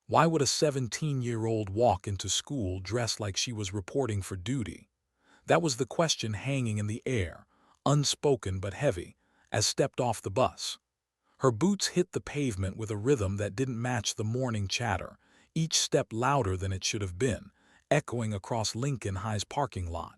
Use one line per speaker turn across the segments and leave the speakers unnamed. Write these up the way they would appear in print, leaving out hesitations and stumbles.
Why would a 17-year-old walk into school dressed like she was reporting for duty? That was the question hanging in the air, unspoken but heavy, as stepped off the bus. Her boots hit the pavement with a rhythm that didn't match the morning chatter, each step louder than it should have been, echoing across Lincoln High's parking lot.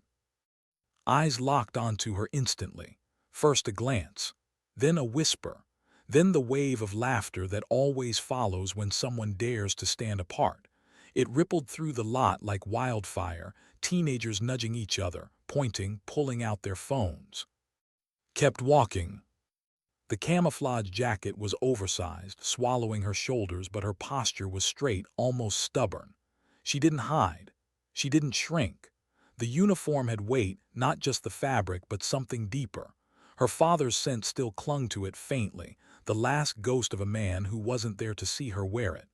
Eyes locked onto her instantly. First a glance, then a whisper, then the wave of laughter that always follows when someone dares to stand apart. It rippled through the lot like wildfire, teenagers nudging each other, pointing, pulling out their phones. Kept walking. The camouflage jacket was oversized, swallowing her shoulders, but her posture was straight, almost stubborn. She didn't hide. She didn't shrink. The uniform had weight, not just the fabric, but something deeper. Her father's scent still clung to it faintly, the last ghost of a man who wasn't there to see her wear it.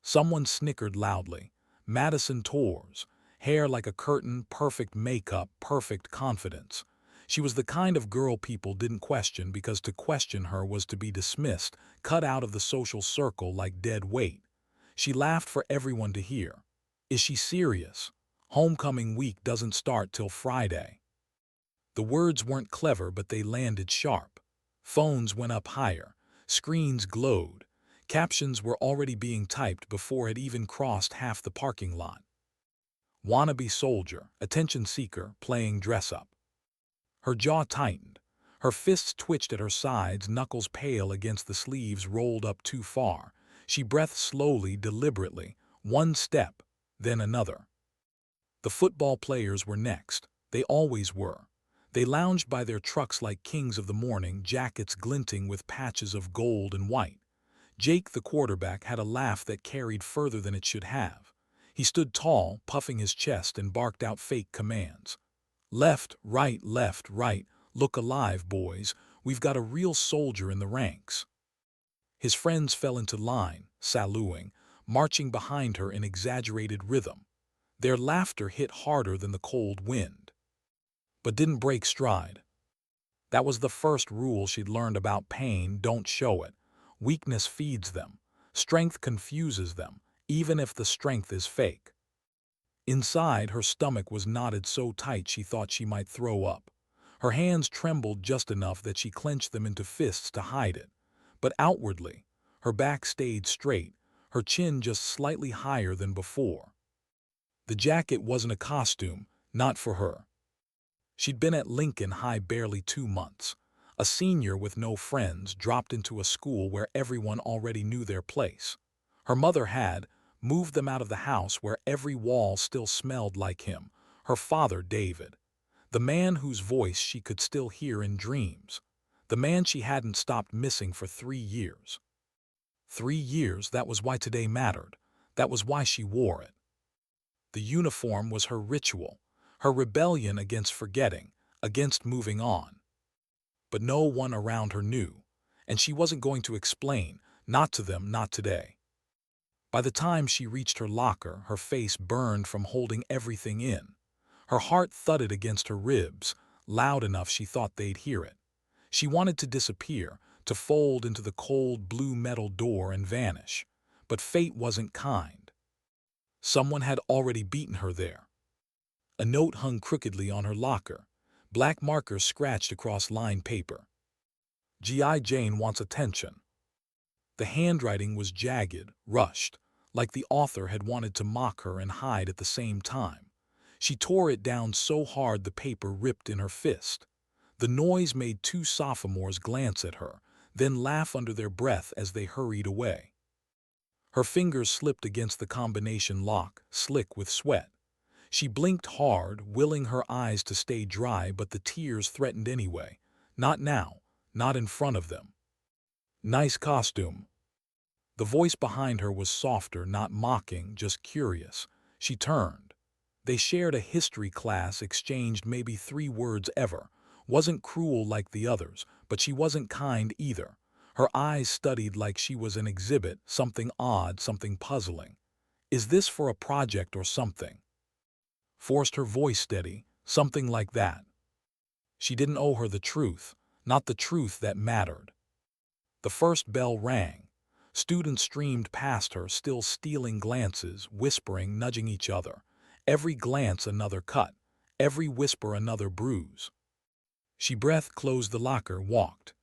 Someone snickered loudly. Madison Torres, hair like a curtain, perfect makeup, perfect confidence. She was the kind of girl people didn't question because to question her was to be dismissed, cut out of the social circle like dead weight. She laughed for everyone to hear. Is she serious? Homecoming week doesn't start till Friday. The words weren't clever, but they landed sharp. Phones went up higher. Screens glowed. Captions were already being typed before it even crossed half the parking lot. Wannabe soldier, attention seeker, playing dress-up. Her jaw tightened. Her fists twitched at her sides, knuckles pale against the sleeves rolled up too far. She breathed slowly, deliberately, one step, then another. The football players were next. They always were. They lounged by their trucks like kings of the morning, jackets glinting with patches of gold and white. Jake, the quarterback, had a laugh that carried further than it should have. He stood tall, puffing his chest, and barked out fake commands. Left, right, look alive, boys. We've got a real soldier in the ranks. His friends fell into line, saluting, marching behind her in exaggerated rhythm. Their laughter hit harder than the cold wind, but didn't break stride. That was the first rule she'd learned about pain: don't show it. Weakness feeds them. Strength confuses them, even if the strength is fake. Inside, her stomach was knotted so tight she thought she might throw up. Her hands trembled just enough that she clenched them into fists to hide it. But outwardly, her back stayed straight, her chin just slightly higher than before. The jacket wasn't a costume, not for her. She'd been at Lincoln High barely 2 months. A senior with no friends, dropped into a school where everyone already knew their place. Her mother had moved them out of the house where every wall still smelled like him, her father David. The man whose voice she could still hear in dreams. The man she hadn't stopped missing for 3 years. 3 years, that was why today mattered. That was why she wore it. The uniform was her ritual, her rebellion against forgetting, against moving on. But no one around her knew, and she wasn't going to explain, not to them, not today. By the time she reached her locker, her face burned from holding everything in. Her heart thudded against her ribs, loud enough she thought they'd hear it. She wanted to disappear, to fold into the cold blue metal door and vanish. But fate wasn't kind. Someone had already beaten her there. A note hung crookedly on her locker, black marker scratched across lined paper. G.I. Jane wants attention. The handwriting was jagged, rushed, like the author had wanted to mock her and hide at the same time. She tore it down so hard the paper ripped in her fist. The noise made 2 sophomores glance at her, then laugh under their breath as they hurried away. Her fingers slipped against the combination lock, slick with sweat. She blinked hard, willing her eyes to stay dry, but the tears threatened anyway. Not now, not in front of them. Nice costume. The voice behind her was softer, not mocking, just curious. She turned. They shared a history class, exchanged maybe 3 words ever. Wasn't cruel like the others, but she wasn't kind either. Her eyes studied like she was an exhibit, something odd, something puzzling. Is this for a project or something? Forced her voice steady, something like that. She didn't owe her the truth, not the truth that mattered. The first bell rang. Students streamed past her, still stealing glances, whispering, nudging each other. Every glance another cut, every whisper another bruise. She breathed, closed the locker, walked.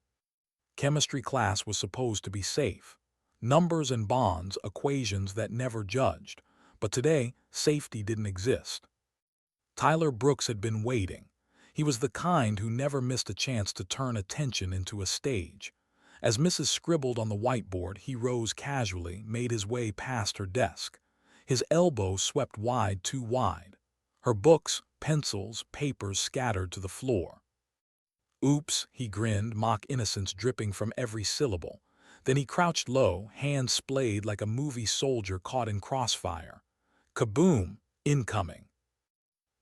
Chemistry class was supposed to be safe. Numbers and bonds, equations that never judged. But today, safety didn't exist. Tyler Brooks had been waiting. He was the kind who never missed a chance to turn attention into a stage. As Mrs. scribbled on the whiteboard, he rose casually, made his way past her desk. His elbow swept wide, too wide. Her books, pencils, papers scattered to the floor. "Oops," he grinned, mock innocence dripping from every syllable. Then he crouched low, hands splayed like a movie soldier caught in crossfire. Kaboom! Incoming.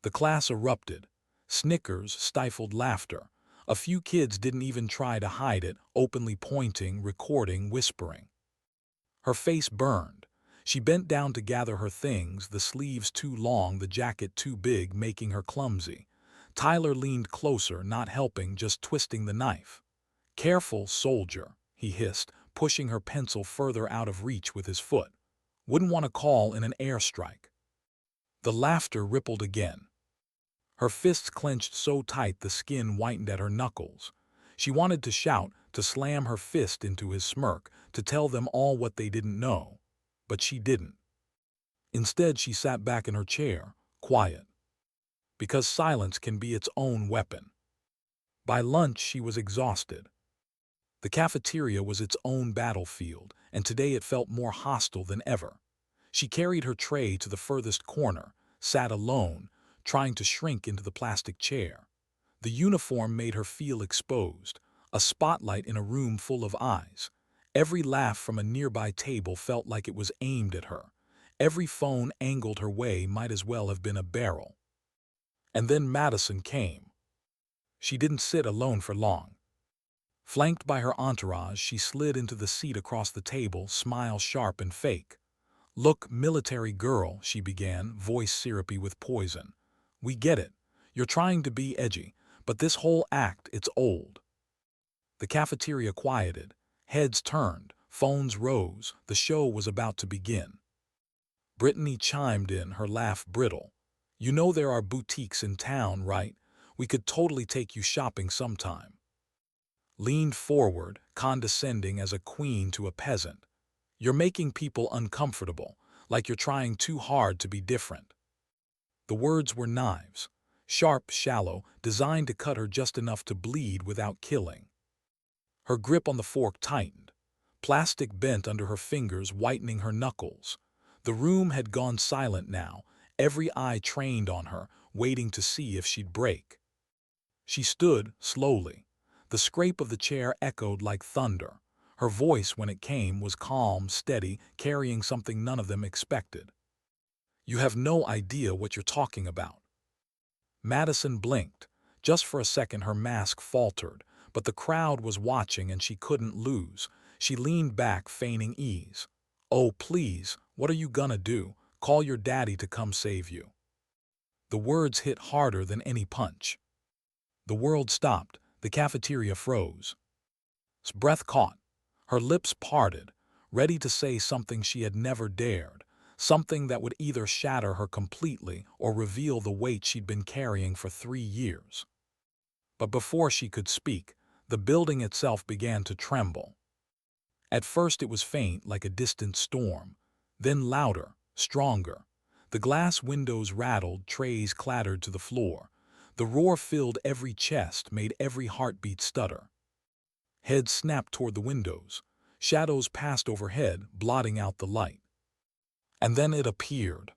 The class erupted. Snickers, stifled laughter. A few kids didn't even try to hide it, openly pointing, recording, whispering. Her face burned. She bent down to gather her things, the sleeves too long, the jacket too big, making her clumsy. Tyler leaned closer, not helping, just twisting the knife. "Careful, soldier," he hissed, pushing her pencil further out of reach with his foot. "Wouldn't want to call in an airstrike." The laughter rippled again. Her fists clenched so tight the skin whitened at her knuckles. She wanted to shout, to slam her fist into his smirk, to tell them all what they didn't know. But she didn't. Instead, she sat back in her chair, quiet. Because silence can be its own weapon. By lunch, she was exhausted. The cafeteria was its own battlefield, and today it felt more hostile than ever. She carried her tray to the furthest corner, sat alone, trying to shrink into the plastic chair. The uniform made her feel exposed, a spotlight in a room full of eyes. Every laugh from a nearby table felt like it was aimed at her. Every phone angled her way might as well have been a barrel. And then Madison came. She didn't sit alone for long. Flanked by her entourage, she slid into the seat across the table, smile sharp and fake. "Look, military girl," she began, voice syrupy with poison. "We get it. You're trying to be edgy, but this whole act, it's old." The cafeteria quieted. Heads turned. Phones rose. The show was about to begin. Brittany chimed in, her laugh brittle. "You know there are boutiques in town, right? We could totally take you shopping sometime." Leaned forward, condescending as a queen to a peasant. "You're making people uncomfortable, like you're trying too hard to be different." The words were knives. Sharp, shallow, designed to cut her just enough to bleed without killing. Her grip on the fork tightened. Plastic bent under her fingers, whitening her knuckles. The room had gone silent now, every eye trained on her, waiting to see if she'd break. She stood, slowly. The scrape of the chair echoed like thunder. Her voice, when it came, was calm, steady, carrying something none of them expected. "You have no idea what you're talking about." Madison blinked. Just for a second her mask faltered, but the crowd was watching and she couldn't lose. She leaned back, feigning ease. "Oh, please, what are you gonna do? Call your daddy to come save you." The words hit harder than any punch. The world stopped. The cafeteria froze. His breath caught. Her lips parted, ready to say something she had never dared, something that would either shatter her completely or reveal the weight she'd been carrying for 3 years. But before she could speak, the building itself began to tremble. At first it was faint, like a distant storm, then louder, stronger. The glass windows rattled, trays clattered to the floor. The roar filled every chest, made every heartbeat stutter. Heads snapped toward the windows. Shadows passed overhead, blotting out the light. And then it appeared.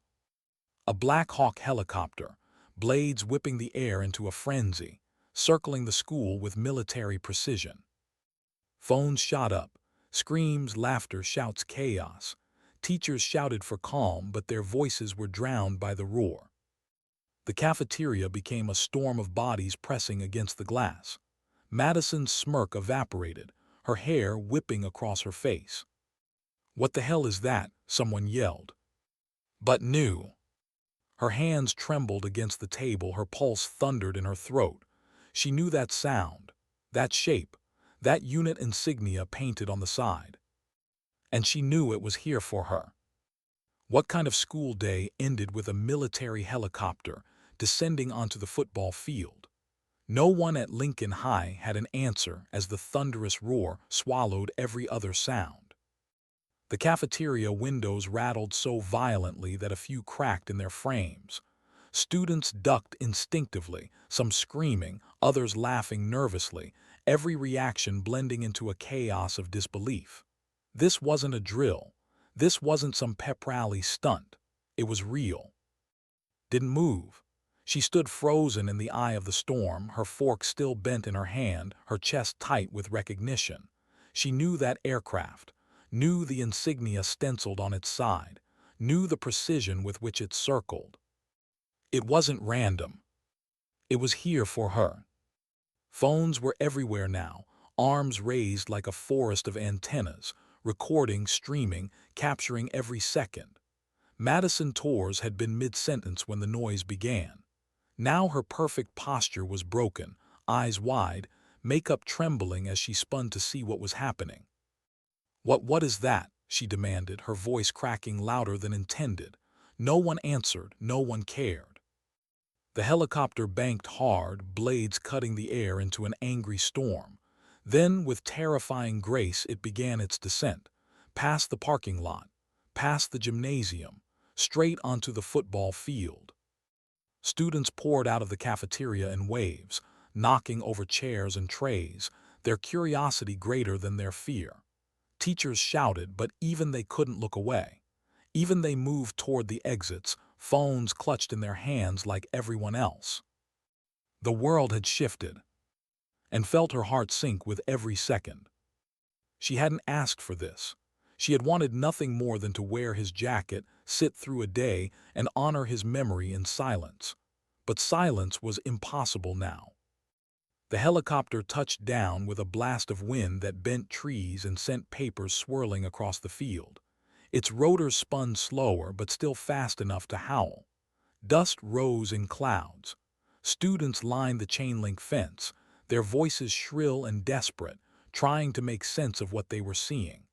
A Black Hawk helicopter, blades whipping the air into a frenzy, circling the school with military precision. Phones shot up. Screams, laughter, shouts, chaos. Teachers shouted for calm, but their voices were drowned by the roar. The cafeteria became a storm of bodies pressing against the glass. Madison's smirk evaporated, her hair whipping across her face. "What the hell is that?" someone yelled. But knew. Her hands trembled against the table, her pulse thundered in her throat. She knew that sound, that shape, that unit insignia painted on the side. and she knew it was here for her. What kind of school day ended with a military helicopter descending onto the football field? No one at Lincoln High had an answer as the thunderous roar swallowed every other sound. The cafeteria windows rattled so violently that a few cracked in their frames. Students ducked instinctively, some screaming, others laughing nervously, every reaction blending into a chaos of disbelief. This wasn't a drill. This wasn't some pep rally stunt. It was real. Didn't move. She stood frozen in the eye of the storm, her fork still bent in her hand, her chest tight with recognition. She knew that aircraft, knew the insignia stenciled on its side, knew the precision with which it circled. It wasn't random. It was here for her. Phones were everywhere now, arms raised like a forest of antennas, recording, streaming, capturing every second. Madison Torres had been mid-sentence when the noise began. Now her perfect posture was broken, eyes wide, makeup trembling as she spun to see what was happening. What is that?" she demanded, her voice cracking louder than intended. No one answered, no one cared. The helicopter banked hard, blades cutting the air into an angry storm. Then, with terrifying grace, it began its descent, past the parking lot, past the gymnasium, straight onto the football field. Students poured out of the cafeteria in waves, knocking over chairs and trays, their curiosity greater than their fear. Teachers shouted, but even they couldn't look away. Even they moved toward the exits, phones clutched in their hands like everyone else. The world had shifted, and felt her heart sink with every second. She hadn't asked for this. She had wanted nothing more than to wear his jacket, sit through a day, and honor his memory in silence. But silence was impossible now. The helicopter touched down with a blast of wind that bent trees and sent papers swirling across the field. Its rotors spun slower but still fast enough to howl. Dust rose in clouds. Students lined the chain-link fence, their voices shrill and desperate, trying to make sense of what they were seeing.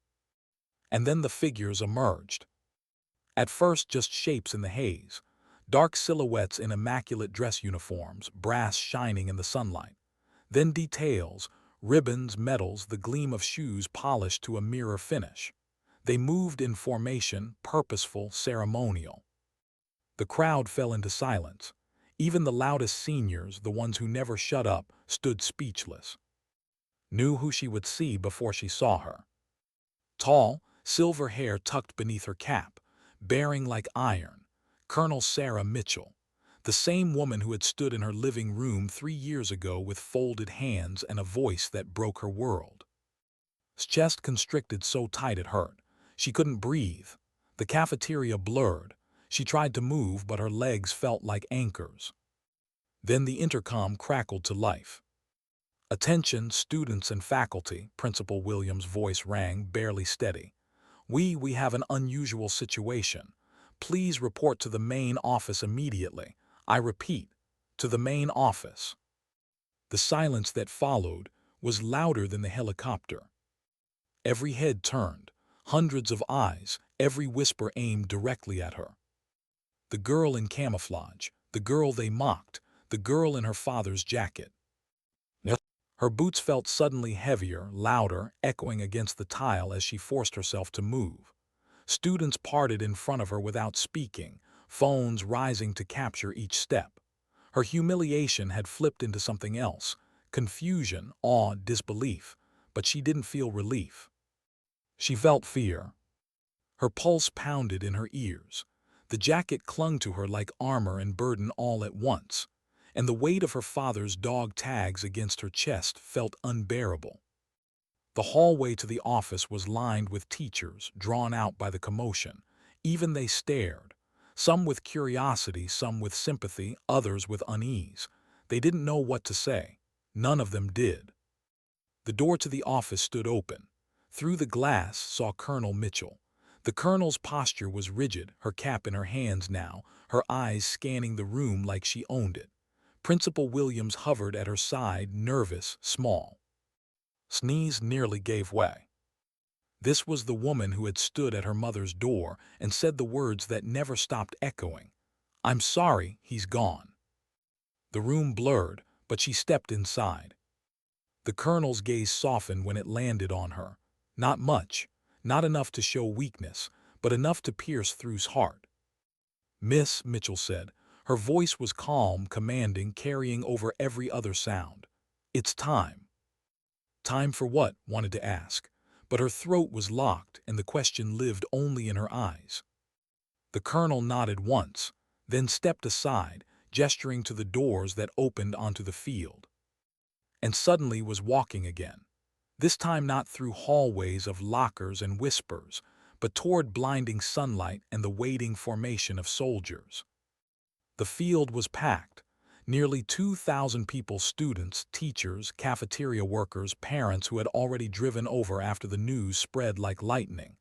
And then the figures emerged. At first just shapes in the haze, dark silhouettes in immaculate dress uniforms, brass shining in the sunlight. Then details, ribbons, medals, the gleam of shoes polished to a mirror finish. They moved in formation, purposeful, ceremonial. The crowd fell into silence. Even the loudest seniors, the ones who never shut up, stood speechless. Knew who she would see before she saw her. Tall, silver hair tucked beneath her cap, bearing like iron, Colonel Sarah Mitchell, the same woman who had stood in her living room 3 years ago with folded hands and a voice that broke her world. His chest constricted so tight it hurt. She couldn't breathe. The cafeteria blurred. She tried to move, but her legs felt like anchors. Then the intercom crackled to life. "Attention, students and faculty," Principal Williams' voice rang, barely steady. We have an unusual situation. Please report to the main office immediately. I repeat, to the main office." The silence that followed was louder than the helicopter. Every head turned, hundreds of eyes, every whisper aimed directly at her. The girl in camouflage, the girl they mocked, the girl in her father's jacket. Her boots felt suddenly heavier, louder, echoing against the tile as she forced herself to move. Students parted in front of her without speaking, phones rising to capture each step. Her humiliation had flipped into something else, confusion, awe, disbelief, but she didn't feel relief. She felt fear. Her pulse pounded in her ears. The jacket clung to her like armor and burden all at once, and the weight of her father's dog tags against her chest felt unbearable. The hallway to the office was lined with teachers, drawn out by the commotion. Even they stared, some with curiosity, some with sympathy, others with unease. They didn't know what to say. None of them did. The door to the office stood open. Through the glass saw Colonel Mitchell. The colonel's posture was rigid, her cap in her hands now, her eyes scanning the room like she owned it. Principal Williams hovered at her side, nervous, small. Sneeze nearly gave way. This was the woman who had stood at her mother's door and said the words that never stopped echoing. "I'm sorry, he's gone." The room blurred, but she stepped inside. The colonel's gaze softened when it landed on her. Not much, not enough to show weakness, but enough to pierce through's heart. "Miss," Mitchell said. Her voice was calm, commanding, carrying over every other sound. "It's time." Time for what? Wanted to ask. But her throat was locked, and the question lived only in her eyes. The colonel nodded once, then stepped aside, gesturing to the doors that opened onto the field. And suddenly was walking again. This time not through hallways of lockers and whispers, but toward blinding sunlight and the waiting formation of soldiers. The field was packed. Nearly 2,000 people, students, teachers, cafeteria workers, parents who had already driven over after the news spread like lightning.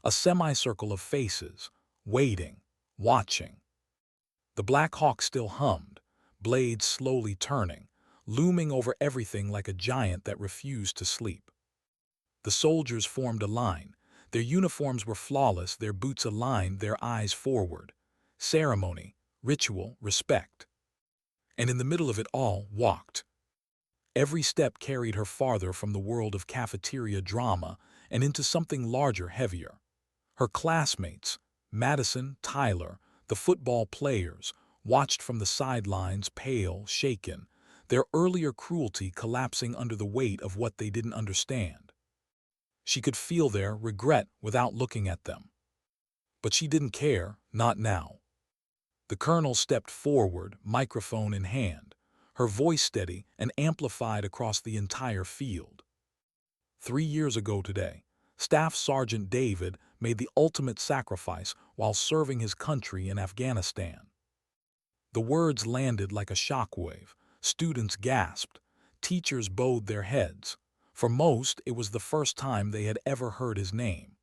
A semicircle of faces, waiting, watching. The Black Hawk still hummed, blades slowly turning, looming over everything like a giant that refused to sleep. The soldiers formed a line. Their uniforms were flawless, their boots aligned, their eyes forward. Ceremony, ritual, respect. And in the middle of it all walked. Every step carried her farther from the world of cafeteria drama and into something larger, heavier. Her classmates, Madison, Tyler, the football players, watched from the sidelines, pale, shaken, their earlier cruelty collapsing under the weight of what they didn't understand. She could feel their regret without looking at them. But she didn't care, not now. The colonel stepped forward, microphone in hand, her voice steady and amplified across the entire field. 3 years ago today, Staff Sergeant David made the ultimate sacrifice while serving his country in Afghanistan. The words landed like a shockwave. Students gasped. Teachers bowed their heads. For most, it was the first time they had ever heard his name.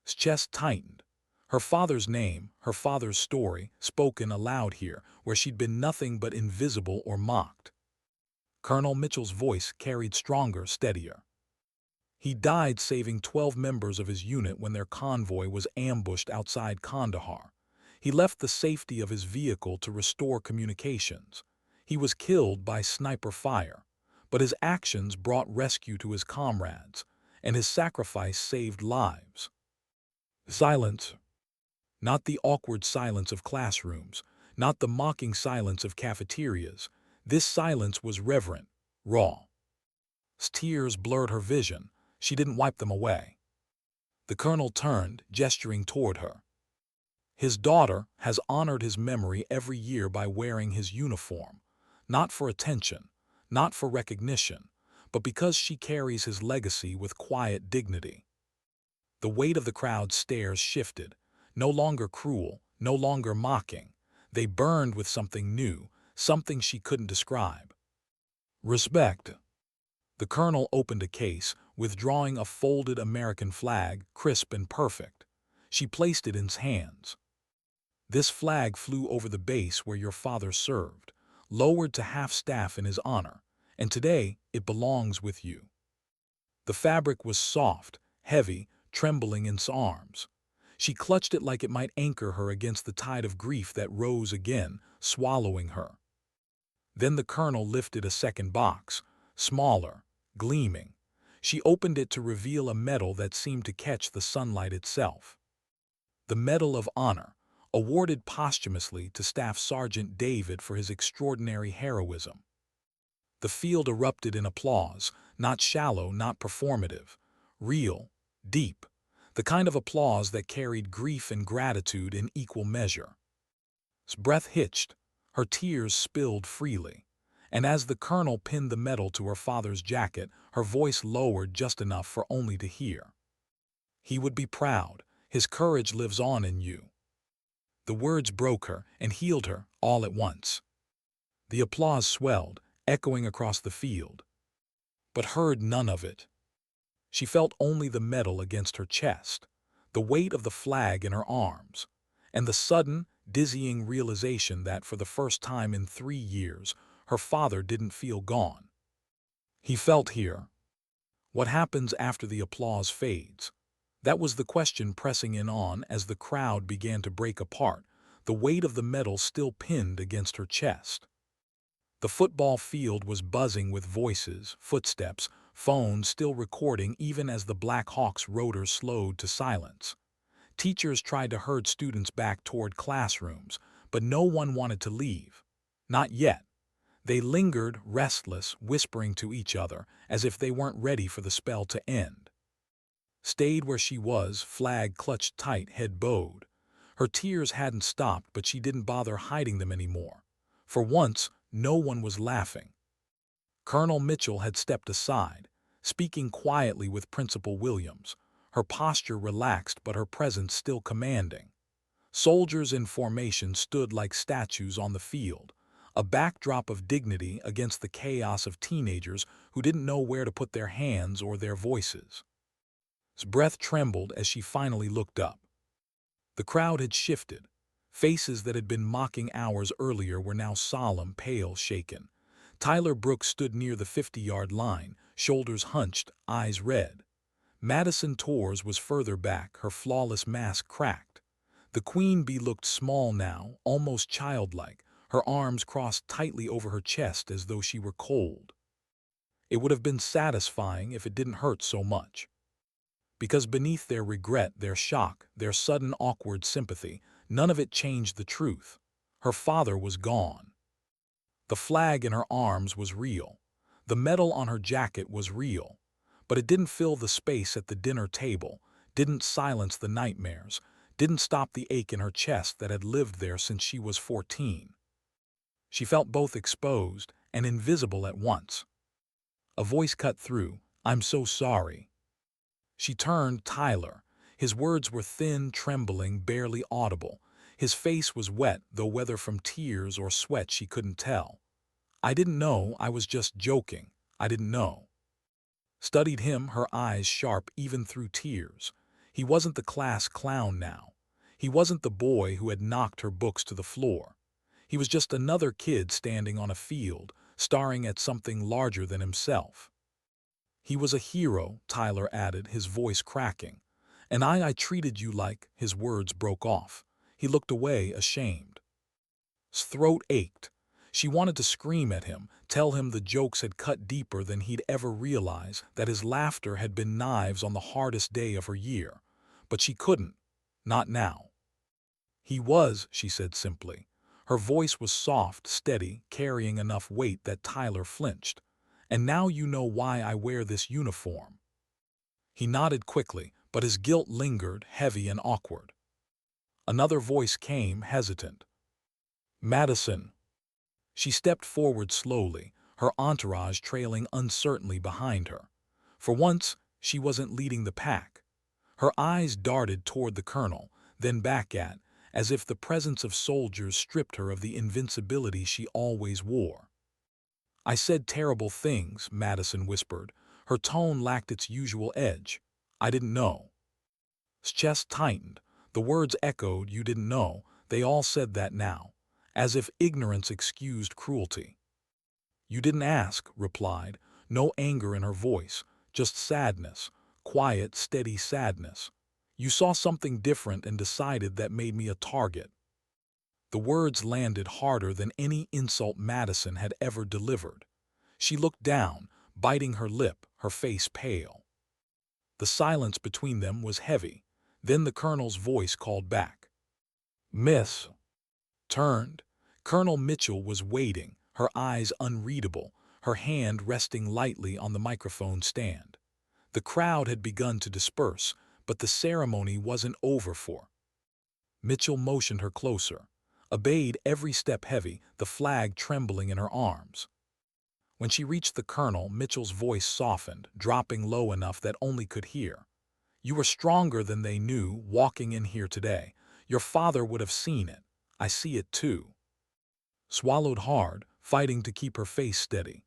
His chest tightened. Her father's name, her father's story, spoken aloud here, where she'd been nothing but invisible or mocked. Colonel Mitchell's voice carried stronger, steadier. He died saving 12 members of his unit when their convoy was ambushed outside Kandahar. He left the safety of his vehicle to restore communications. He was killed by sniper fire, but his actions brought rescue to his comrades, and his sacrifice saved lives. Silence. Not the awkward silence of classrooms, not the mocking silence of cafeterias. This silence was reverent, raw. Tears blurred her vision. She didn't wipe them away. The colonel turned, gesturing toward her. His daughter has honored his memory every year by wearing his uniform, not for attention, not for recognition, but because she carries his legacy with quiet dignity. The weight of the crowd's stares shifted. No longer cruel, no longer mocking. They burned with something new, something she couldn't describe. Respect. The colonel opened a case, withdrawing a folded American flag, crisp and perfect. She placed it in his hands. This flag flew over the base where your father served, lowered to half-staff in his honor, and today it belongs with you. The fabric was soft, heavy, trembling in his arms. She clutched it like it might anchor her against the tide of grief that rose again, swallowing her. Then the colonel lifted a second box, smaller, gleaming. She opened it to reveal a medal that seemed to catch the sunlight itself. The Medal of Honor, awarded posthumously to Staff Sergeant David for his extraordinary heroism. The field erupted in applause, not shallow, not performative, real, deep. The kind of applause that carried grief and gratitude in equal measure. His breath hitched, her tears spilled freely, and as the colonel pinned the medal to her father's jacket, her voice lowered just enough for only to hear. He would be proud. His courage lives on in you. The words broke her and healed her all at once. The applause swelled, echoing across the field, but heard none of it. She felt only the medal against her chest, the weight of the flag in her arms, and the sudden, dizzying realization that for the first time in 3 years, her father didn't feel gone. He felt here. What happens after the applause fades? That was the question pressing in on as the crowd began to break apart, the weight of the metal still pinned against her chest. The football field was buzzing with voices, footsteps, phones still recording even as the Black Hawk's rotor slowed to silence. Teachers tried to herd students back toward classrooms, but no one wanted to leave. Not yet. They lingered, restless, whispering to each other, as if they weren't ready for the spell to end. Stayed where she was, flag clutched tight, head bowed. Her tears hadn't stopped, but she didn't bother hiding them anymore. For once, no one was laughing. Colonel Mitchell had stepped aside, speaking quietly with Principal Williams, her posture relaxed but her presence still commanding. Soldiers in formation stood like statues on the field, a backdrop of dignity against the chaos of teenagers who didn't know where to put their hands or their voices. His breath trembled as she finally looked up. The crowd had shifted. Faces that had been mocking hours earlier were now solemn, pale, shaken. Tyler Brooks stood near the 50-yard line, shoulders hunched, eyes red. Madison Torres was further back, her flawless mask cracked. The queen bee looked small now, almost childlike, her arms crossed tightly over her chest as though she were cold. It would have been satisfying if it didn't hurt so much. Because beneath their regret, their shock, their sudden awkward sympathy, none of it changed the truth. Her father was gone. The flag in her arms was real. The medal on her jacket was real. But it didn't fill the space at the dinner table, didn't silence the nightmares, didn't stop the ache in her chest that had lived there since she was 14. She felt both exposed and invisible at once. A voice cut through, "I'm so sorry." She turned. Tyler. His words were thin, trembling, barely audible. His face was wet, though whether from tears or sweat she couldn't tell. "I didn't know, I was just joking. I didn't know." Studied him, her eyes sharp even through tears. He wasn't the class clown now. He wasn't the boy who had knocked her books to the floor. He was just another kid standing on a field, staring at something larger than himself. "He was a hero," Tyler added, his voice cracking. "And I treated you like—" His words broke off. He looked away, ashamed. His throat ached. She wanted to scream at him, tell him the jokes had cut deeper than he'd ever realize, that his laughter had been knives on the hardest day of her year. But she couldn't. Not now. "He was," she said simply. Her voice was soft, steady, carrying enough weight that Tyler flinched. "And now you know why I wear this uniform." He nodded quickly, but his guilt lingered, heavy and awkward. Another voice came, hesitant. "Madison." She stepped forward slowly, her entourage trailing uncertainly behind her. For once, she wasn't leading the pack. Her eyes darted toward the colonel, then back as if the presence of soldiers stripped her of the invincibility she always wore. "I said terrible things," Madison whispered. Her tone lacked its usual edge. "I didn't know." His chest tightened. The words echoed, "You didn't know." They all said that now, as if ignorance excused cruelty. "You didn't ask," replied, no anger in her voice, just sadness, quiet, steady sadness. "You saw something different and decided that made me a target." The words landed harder than any insult Madison had ever delivered. She looked down, biting her lip, her face pale. The silence between them was heavy. Then the colonel's voice called back. "Miss." Turned. Colonel Mitchell was waiting, her eyes unreadable, her hand resting lightly on the microphone stand. The crowd had begun to disperse, but the ceremony wasn't over for. Mitchell motioned her closer, obeyed every step heavy, the flag trembling in her arms. When she reached the colonel, Mitchell's voice softened, dropping low enough that only could hear. "You were stronger than they knew, walking in here today. Your father would have seen it. I see it too." Swallowed hard, fighting to keep her face steady.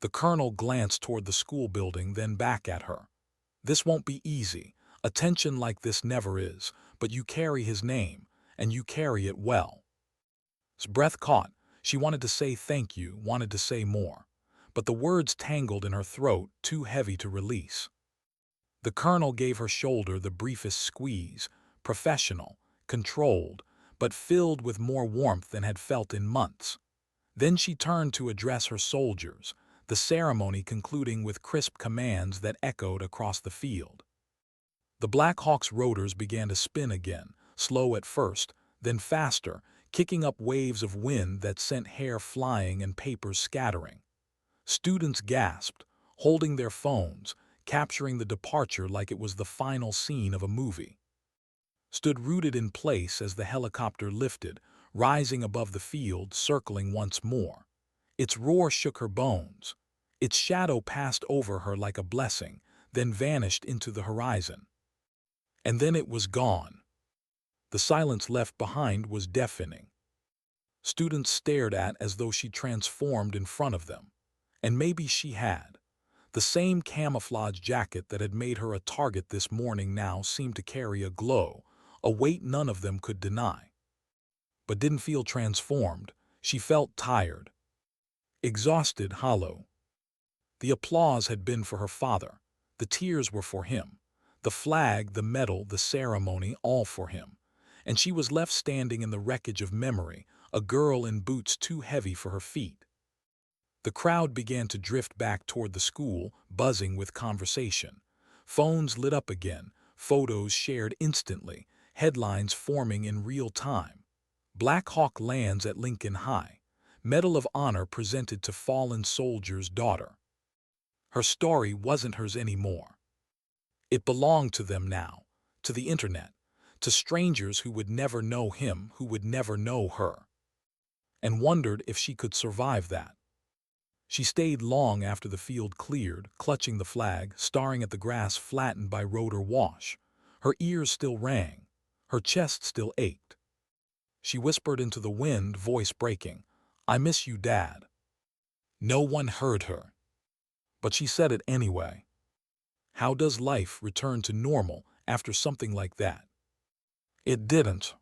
The colonel glanced toward the school building, then back at her. "This won't be easy. Attention like this never is, but you carry his name, and you carry it well." His breath caught. She wanted to say thank you, wanted to say more. But the words tangled in her throat, too heavy to release. The colonel gave her shoulder the briefest squeeze, professional, controlled, but filled with more warmth than had felt in months. Then she turned to address her soldiers, the ceremony concluding with crisp commands that echoed across the field. The Black Hawk's rotors began to spin again, slow at first, then faster, kicking up waves of wind that sent hair flying and papers scattering. Students gasped, holding their phones, capturing the departure like it was the final scene of a movie. Stood rooted in place as the helicopter lifted, rising above the field, circling once more. Its roar shook her bones. Its shadow passed over her like a blessing, then vanished into the horizon. And then it was gone. The silence left behind was deafening. Students stared at as though she transformed in front of them. And maybe she had. The same camouflage jacket that had made her a target this morning now seemed to carry a glow, a weight none of them could deny. But didn't feel transformed. She felt tired. Exhausted, hollow. The applause had been for her father. The tears were for him. The flag, the medal, the ceremony, all for him. And she was left standing in the wreckage of memory, a girl in boots too heavy for her feet. The crowd began to drift back toward the school, buzzing with conversation. Phones lit up again, photos shared instantly, headlines forming in real time. Black Hawk lands at Lincoln High. Medal of Honor presented to fallen soldier's daughter. Her story wasn't hers anymore. It belonged to them now, to the internet, to strangers who would never know him, who would never know her. And wondered if she could survive that. She stayed long after the field cleared, clutching the flag, staring at the grass flattened by rotor wash. Her ears still rang. Her chest still ached. She whispered into the wind, voice breaking, "I miss you, Dad." No one heard her. But she said it anyway. How does life return to normal after something like that? It didn't.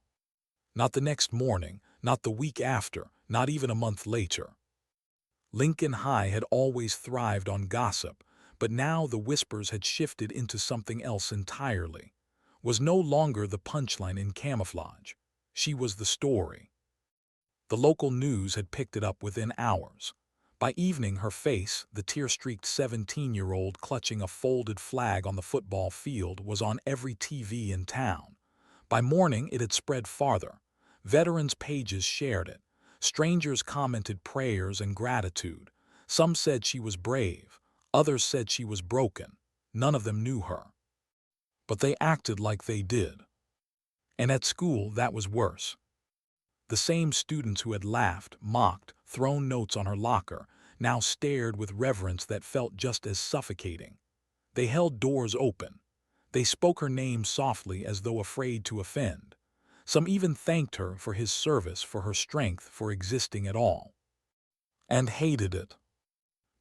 Not the next morning, not the week after, not even a month later. Lincoln High had always thrived on gossip, but now the whispers had shifted into something else entirely. Was no longer the punchline in camouflage. She was the story. The local news had picked it up within hours. By evening, her face, the tear-streaked 17-year-old clutching a folded flag on the football field, was on every TV in town. By morning, it had spread farther. Veterans' pages shared it. Strangers commented prayers and gratitude. Some said she was brave. Others said she was broken. None of them knew her. But they acted like they did. And at school, that was worse. The same students who had laughed, mocked, thrown notes on her locker, now stared with reverence that felt just as suffocating. They held doors open. They spoke her name softly as though afraid to offend. Some even thanked her for his service, for her strength, for existing at all. And hated it.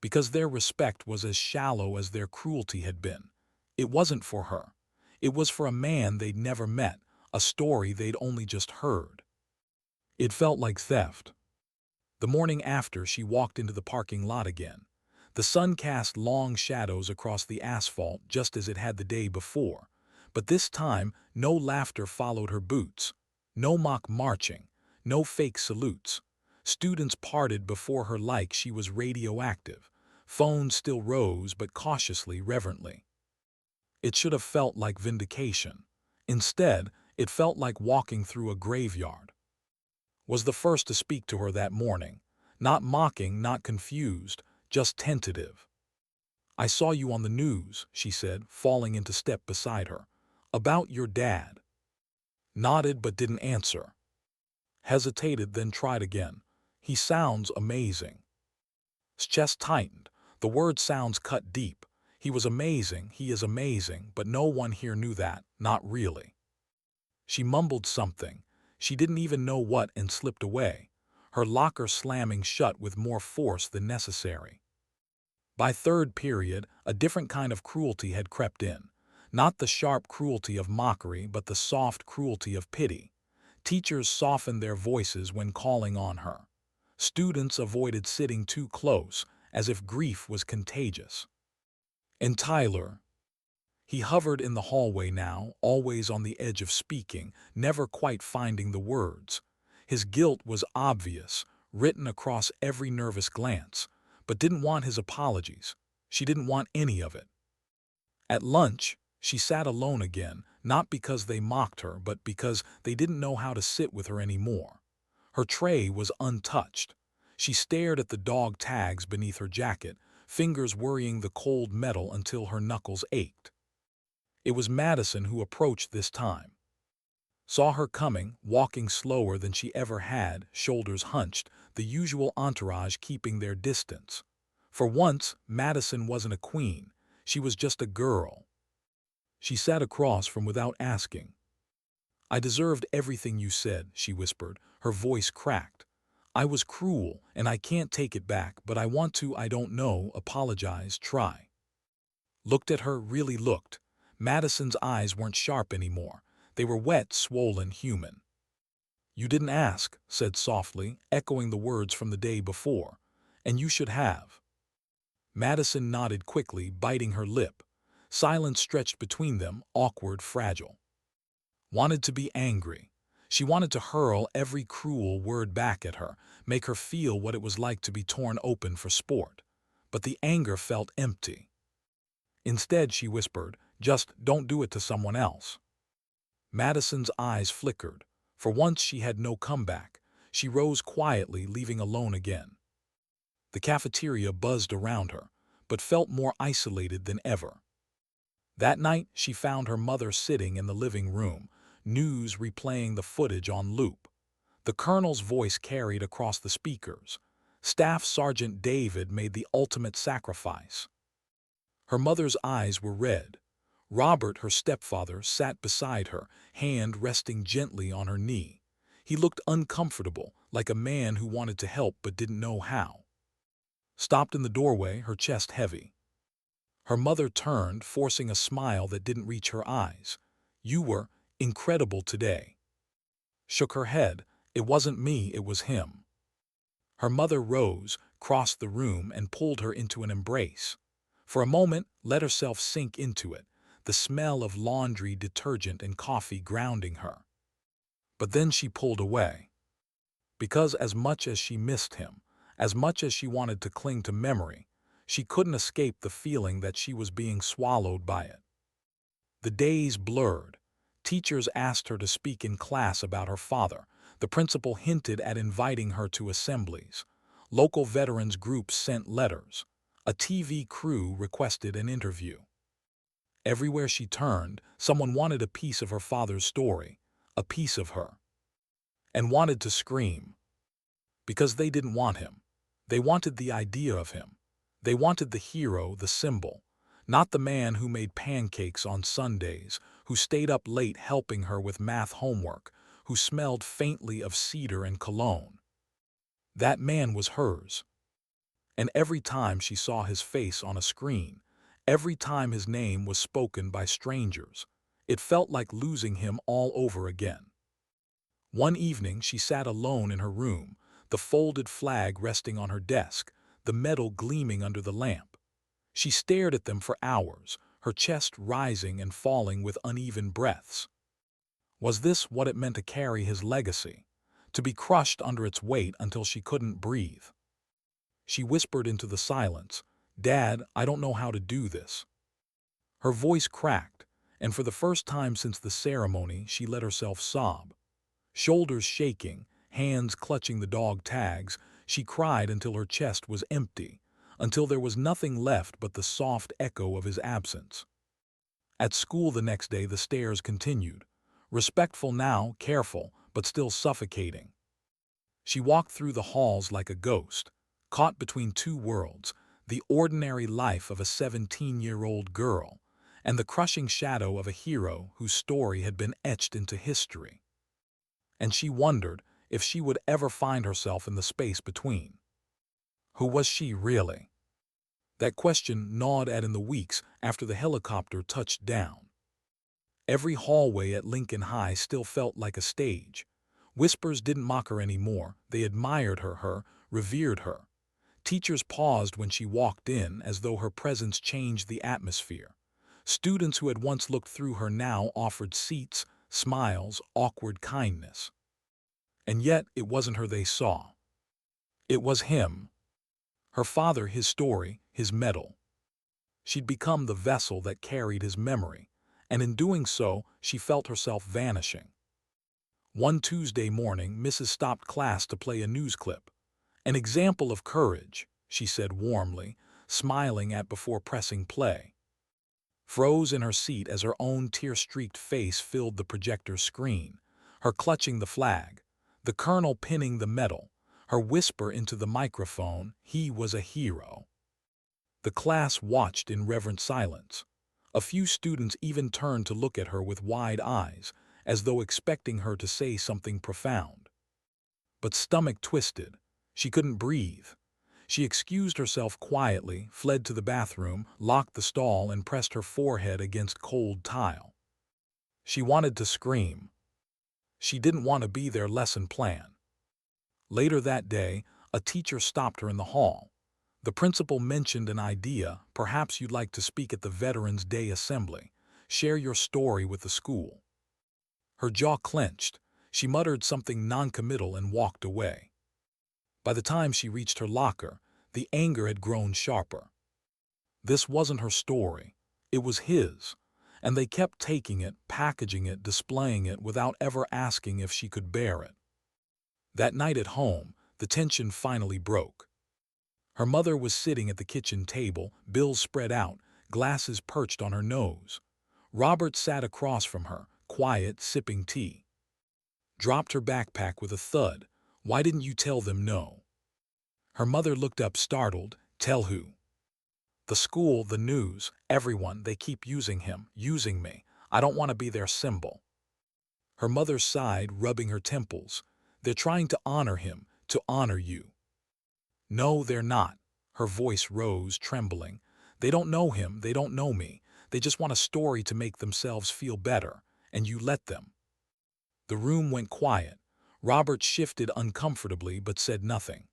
Because their respect was as shallow as their cruelty had been. It wasn't for her. It was for a man they'd never met, a story they'd only just heard. It felt like theft. The morning after, she walked into the parking lot again. The sun cast long shadows across the asphalt just as it had the day before. But this time, no laughter followed her boots. No mock marching. No fake salutes. Students parted before her like she was radioactive. Phones still rose, but cautiously, reverently. It should have felt like vindication. Instead, it felt like walking through a graveyard. Was the first to speak to her that morning. Not mocking, not confused, just tentative. "I saw you on the news," she said, falling into step beside her. "About your dad." Nodded but didn't answer. Hesitated, then tried again. "He sounds amazing." His chest tightened. The word sounds cut deep. He was amazing, he is amazing, but no one here knew that, not really. She mumbled something. She didn't even know what, and slipped away, her locker slamming shut with more force than necessary. By third period, a different kind of cruelty had crept in. Not the sharp cruelty of mockery, but the soft cruelty of pity. Teachers softened their voices when calling on her. Students avoided sitting too close, as if grief was contagious. And Tyler. He hovered in the hallway now, always on the edge of speaking, never quite finding the words. His guilt was obvious, written across every nervous glance, but didn't want his apologies. She didn't want any of it. At lunch, she sat alone again, not because they mocked her, but because they didn't know how to sit with her anymore. Her tray was untouched. She stared at the dog tags beneath her jacket, fingers worrying the cold metal until her knuckles ached. It was Madison who approached this time. Saw her coming, walking slower than she ever had, shoulders hunched, the usual entourage keeping their distance. For once, Madison wasn't a queen. She was just a girl. She sat across from without asking. "I deserved everything you said," she whispered, her voice cracked. "I was cruel, and I can't take it back, but I want to, I don't know, apologize, try." Looked at her, really looked. Madison's eyes weren't sharp anymore. They were wet, swollen, human. "You didn't ask," said softly, echoing the words from the day before. "And you should have." Madison nodded quickly, biting her lip. Silence stretched between them, awkward, fragile. Wanted to be angry. She wanted to hurl every cruel word back at her, make her feel what it was like to be torn open for sport. But the anger felt empty. Instead, she whispered, "Just don't do it to someone else." Madison's eyes flickered. For once she had no comeback. She rose quietly, leaving alone again. The cafeteria buzzed around her, but felt more isolated than ever. That night, she found her mother sitting in the living room, news replaying the footage on loop. The colonel's voice carried across the speakers. Staff Sergeant David made the ultimate sacrifice. Her mother's eyes were red. Robert, her stepfather, sat beside her, hand resting gently on her knee. He looked uncomfortable, like a man who wanted to help but didn't know how. Stopped in the doorway, her chest heavy. Her mother turned, forcing a smile that didn't reach her eyes. "You were incredible today." Shook her head. "It wasn't me, it was him." Her mother rose, crossed the room, and pulled her into an embrace. For a moment, let herself sink into it, the smell of laundry, detergent, and coffee grounding her. But then she pulled away. Because as much as she missed him, as much as she wanted to cling to memory, she couldn't escape the feeling that she was being swallowed by it. The days blurred. Teachers asked her to speak in class about her father. The principal hinted at inviting her to assemblies. Local veterans groups sent letters. A TV crew requested an interview. Everywhere she turned, someone wanted a piece of her father's story, a piece of her. And wanted to scream. Because they didn't want him. They wanted the idea of him. They wanted the hero, the symbol. Not the man who made pancakes on Sundays, who stayed up late helping her with math homework, who smelled faintly of cedar and cologne. That man was hers. And every time she saw his face on a screen, every time his name was spoken by strangers, it felt like losing him all over again. One evening she sat alone in her room, the folded flag resting on her desk, the metal gleaming under the lamp. She stared at them for hours, her chest rising and falling with uneven breaths. Was this what it meant to carry his legacy? To be crushed under its weight until she couldn't breathe? She whispered into the silence, "Dad, I don't know how to do this." Her voice cracked, and for the first time since the ceremony, she let herself sob. Shoulders shaking, hands clutching the dog tags, she cried until her chest was empty, until there was nothing left but the soft echo of his absence. At school the next day the stares continued. Respectful now, careful, but still suffocating. She walked through the halls like a ghost, caught between two worlds, the ordinary life of a 17-year-old girl, and the crushing shadow of a hero whose story had been etched into history. And she wondered if she would ever find herself in the space between. Who was she really? That question gnawed at in the weeks after the helicopter touched down. Every hallway at Lincoln High still felt like a stage. Whispers didn't mock her anymore. They admired her, revered her. Teachers paused when she walked in as though her presence changed the atmosphere. Students who had once looked through her now offered seats, smiles, awkward kindness. And yet it wasn't her they saw. It was him. Her father, his story, his medal. She'd become the vessel that carried his memory, and in doing so, she felt herself vanishing. One Tuesday morning, Mrs. stopped class to play a news clip. An example of courage, she said warmly, smiling at before pressing play. Froze in her seat as her own tear-streaked face filled the projector screen, her clutching the flag, the colonel pinning the medal, her whisper into the microphone, he was a hero. The class watched in reverent silence. A few students even turned to look at her with wide eyes, as though expecting her to say something profound. But stomach twisted. She couldn't breathe. She excused herself quietly, fled to the bathroom, locked the stall, and pressed her forehead against cold tile. She wanted to scream. She didn't want to be their lesson plan. Later that day, a teacher stopped her in the hall. The principal mentioned an idea, perhaps you'd like to speak at the Veterans Day Assembly. Share your story with the school. Her jaw clenched. She muttered something noncommittal and walked away. By the time she reached her locker, the anger had grown sharper. This wasn't her story. It was his. And they kept taking it, packaging it, displaying it without ever asking if she could bear it. That night at home, the tension finally broke. Her mother was sitting at the kitchen table, bills spread out, glasses perched on her nose. Robert sat across from her, quiet, sipping tea. Dropped her backpack with a thud. Why didn't you tell them no? Her mother looked up startled. Tell who? The school, the news, everyone. They keep using him, using me. I don't want to be their symbol. Her mother sighed, rubbing her temples. They're trying to honor him, to honor you. No, they're not. Her voice rose, trembling. They don't know him, they don't know me. They just want a story to make themselves feel better, and you let them. The room went quiet. Robert shifted uncomfortably but said nothing.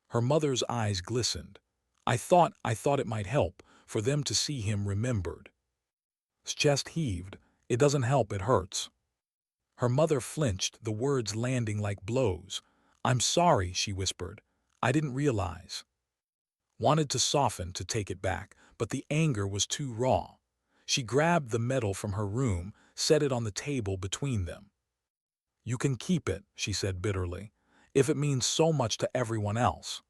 Her mother's eyes glistened. I thought it might help, for them to see him remembered. His chest heaved. It doesn't help, it hurts. Her mother flinched, the words landing like blows. I'm sorry, she whispered. I didn't realize. Wanted to soften, to take it back, but the anger was too raw. She grabbed the medal from her room, set it on the table between them. You can keep it, she said bitterly, if it means so much to everyone else.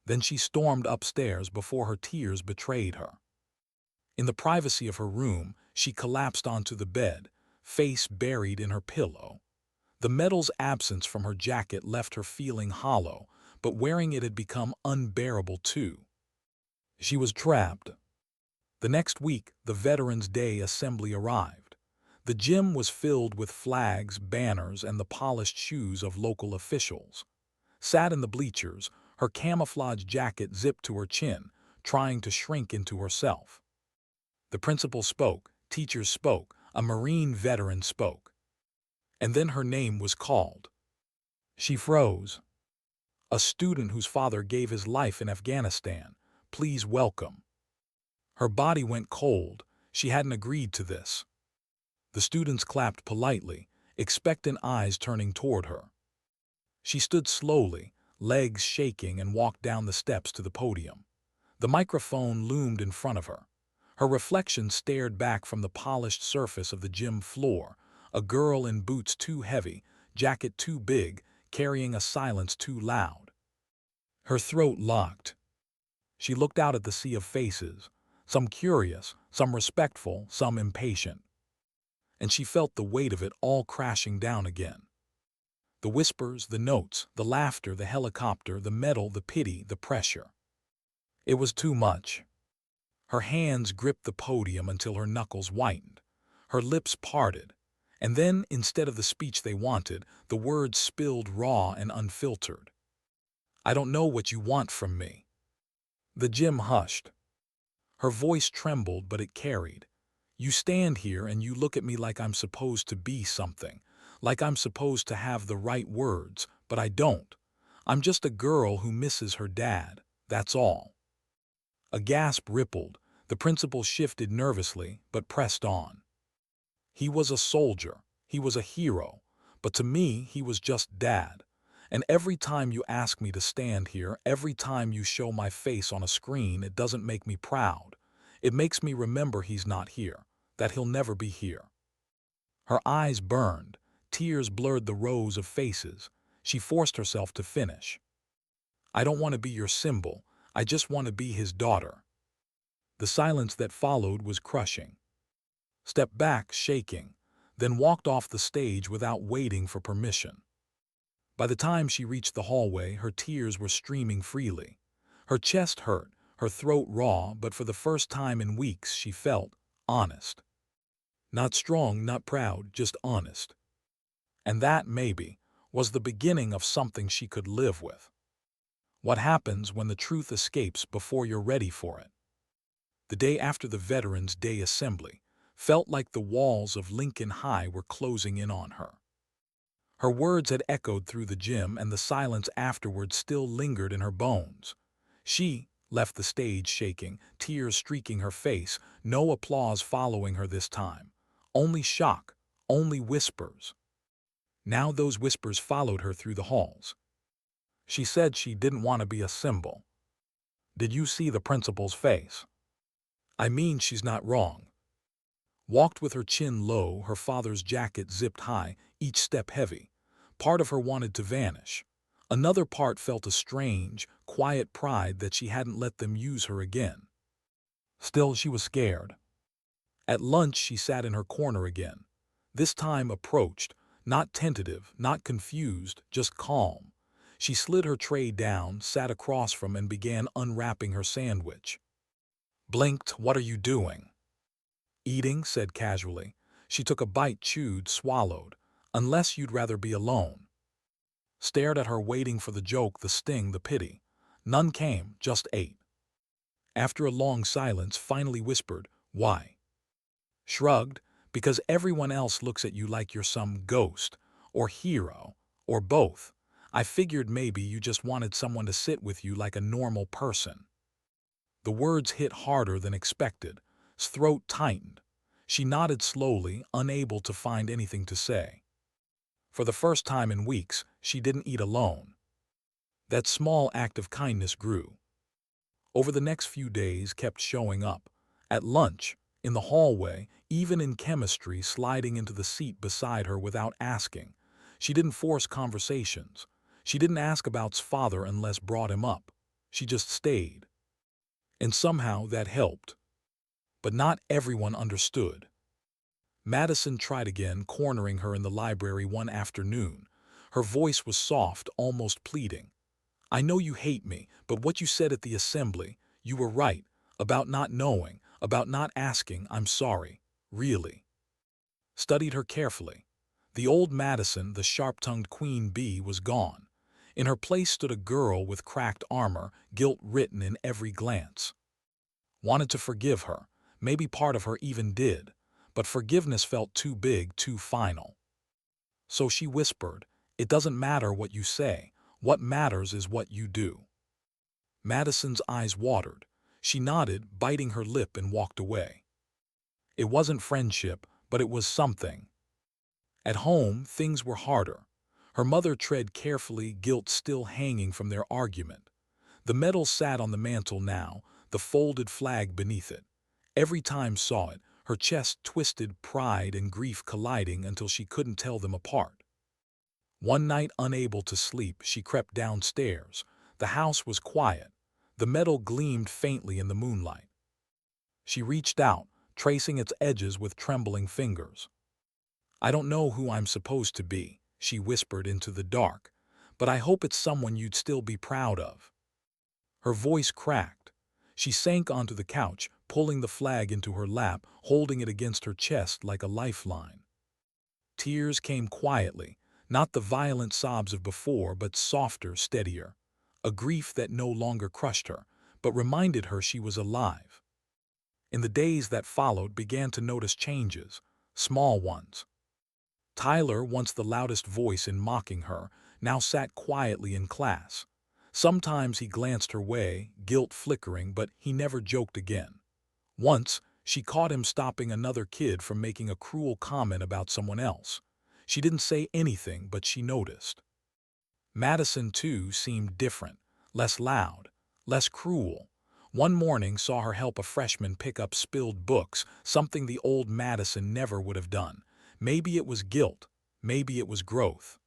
Then she stormed upstairs before her tears betrayed her. In the privacy of her room, she collapsed onto the bed, face buried in her pillow. The medal's absence from her jacket left her feeling hollow, but wearing it had become unbearable too. She was trapped. The next week, the Veterans Day Assembly arrived. The gym was filled with flags, banners, and the polished shoes of local officials. Sat in the bleachers, her camouflage jacket zipped to her chin, trying to shrink into herself. The principal spoke, teachers spoke, a Marine veteran spoke. And then her name was called. She froze. A student whose father gave his life in Afghanistan. Please welcome. Her body went cold. She hadn't agreed to this. The students clapped politely, expectant eyes turning toward her. She stood slowly, legs shaking, and walked down the steps to the podium. The microphone loomed in front of her. Her reflection stared back from the polished surface of the gym floor, a girl in boots too heavy, jacket too big, carrying a silence too loud. Her throat locked. She looked out at the sea of faces, some curious, some respectful, some impatient. And she felt the weight of it all crashing down again. The whispers, the notes, the laughter, the helicopter, the medal, the pity, the pressure. It was too much. Her hands gripped the podium until her knuckles whitened. Her lips parted. And then, instead of the speech they wanted, the words spilled raw and unfiltered. I don't know what you want from me. The gym hushed. Her voice trembled, but it carried. You stand here and you look at me like I'm supposed to be something, like I'm supposed to have the right words, but I don't. I'm just a girl who misses her dad, that's all. A gasp rippled, The principal shifted nervously, but pressed on. He was a soldier. He was a hero. But to me, he was just Dad. And every time you ask me to stand here, every time you show my face on a screen, it doesn't make me proud. It makes me remember he's not here, that he'll never be here. Her eyes burned. Tears blurred the rows of faces. She forced herself to finish. I don't want to be your symbol. I just want to be his daughter. The silence that followed was crushing. Stepped back, shaking, then walked off the stage without waiting for permission. By the time she reached the hallway, her tears were streaming freely. Her chest hurt, her throat raw, but for the first time in weeks she felt honest. Not strong, not proud, just honest. And that, maybe, was the beginning of something she could live with. What happens when the truth escapes before you're ready for it? The day after the Veterans Day assembly felt like the walls of Lincoln High were closing in on her. Her words had echoed through the gym, and the silence afterward still lingered in her bones. She left the stage shaking, tears streaking her face, no applause following her this time. Only shock, only whispers. Now those whispers followed her through the halls. She said she didn't want to be a symbol. Did you see the principal's face? I mean, she's not wrong. Walked with her chin low, her father's jacket zipped high, each step heavy. Part of her wanted to vanish. Another part felt a strange, quiet pride that she hadn't let them use her again. Still, she was scared. At lunch, she sat in her corner again. This time approached, not tentative, not confused, just calm. She slid her tray down, sat across from and began unwrapping her sandwich. Blinked, "What are you doing?" "Eating," said casually. She took a bite, chewed, swallowed. "Unless you'd rather be alone." Stared at her, waiting for the joke, the sting, the pity. None came, just ate. After a long silence, finally whispered, "Why?" Shrugged, "Because everyone else looks at you like you're some ghost, or hero, or both. I figured maybe you just wanted someone to sit with you like a normal person." The words hit harder than expected. His throat tightened. She nodded slowly, unable to find anything to say. For the first time in weeks, she didn't eat alone. That small act of kindness grew. Over the next few days, kept showing up. At lunch, in the hallway, even in chemistry, sliding into the seat beside her without asking. She didn't force conversations. She didn't ask about his father unless brought him up. She just stayed. And somehow that helped. But not everyone understood. Madison tried again, cornering her in the library one afternoon. Her voice was soft, almost pleading. "I know you hate me, but what you said at the assembly, you were right, about not knowing, about not asking. I'm sorry, really." Studied her carefully. The old Madison, the sharp-tongued queen bee, was gone. In her place stood a girl with cracked armor, guilt written in every glance. Wanted to forgive her. Maybe part of her even did. But forgiveness felt too big, too final. So she whispered, "It doesn't matter what you say. What matters is what you do." Madison's eyes watered. She nodded, biting her lip, and walked away. It wasn't friendship, but it was something. At home, things were harder. Her mother tread carefully, guilt still hanging from their argument. The medal sat on the mantel now, the folded flag beneath it. Every time saw it, her chest twisted, pride and grief colliding until she couldn't tell them apart. One night, unable to sleep, she crept downstairs. The house was quiet. The medal gleamed faintly in the moonlight. She reached out, tracing its edges with trembling fingers. "I don't know who I'm supposed to be," she whispered into the dark, "but I hope it's someone you'd still be proud of." Her voice cracked. She sank onto the couch, pulling the flag into her lap, holding it against her chest like a lifeline. Tears came quietly, not the violent sobs of before, but softer, steadier. A grief that no longer crushed her, but reminded her she was alive. In the days that followed, began to notice changes, small ones. Tyler, once the loudest voice in mocking her, now sat quietly in class. Sometimes he glanced her way, guilt flickering, but he never joked again. Once, she caught him stopping another kid from making a cruel comment about someone else. She didn't say anything, but she noticed. Madison, too, seemed different, less loud, less cruel. One morning saw her help a freshman pick up spilled books, something the old Madison never would have done. Maybe it was guilt, maybe it was growth.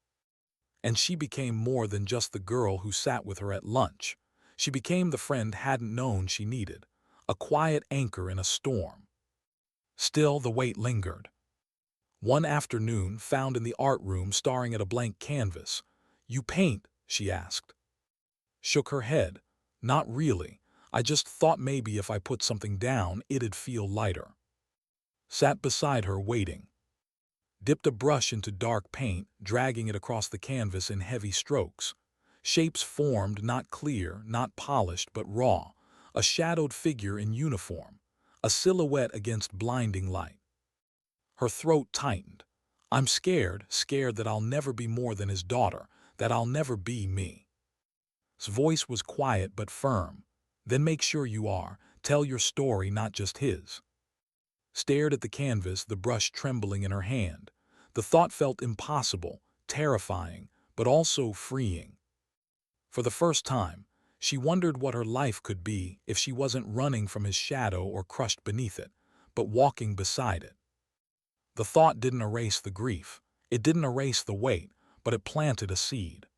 And she became more than just the girl who sat with her at lunch. She became the friend hadn't known she needed, a quiet anchor in a storm. Still, the weight lingered. One afternoon, found in the art room staring at a blank canvas. "You paint?" she asked. Shook her head. "Not really. I just thought maybe if I put something down, it'd feel lighter." Sat beside her, waiting. Dipped a brush into dark paint, dragging it across the canvas in heavy strokes. Shapes formed, not clear, not polished, but raw. A shadowed figure in uniform. A silhouette against blinding light. Her throat tightened. "I'm scared, scared that I'll never be more than his daughter, that I'll never be me." His voice was quiet but firm. "Then make sure you are. Tell your story, not just his." Stared at the canvas, the brush trembling in her hand. The thought felt impossible, terrifying, but also freeing. For the first time, she wondered what her life could be if she wasn't running from his shadow or crushed beneath it, but walking beside it. The thought didn't erase the grief. It didn't erase the weight, but it planted a seed.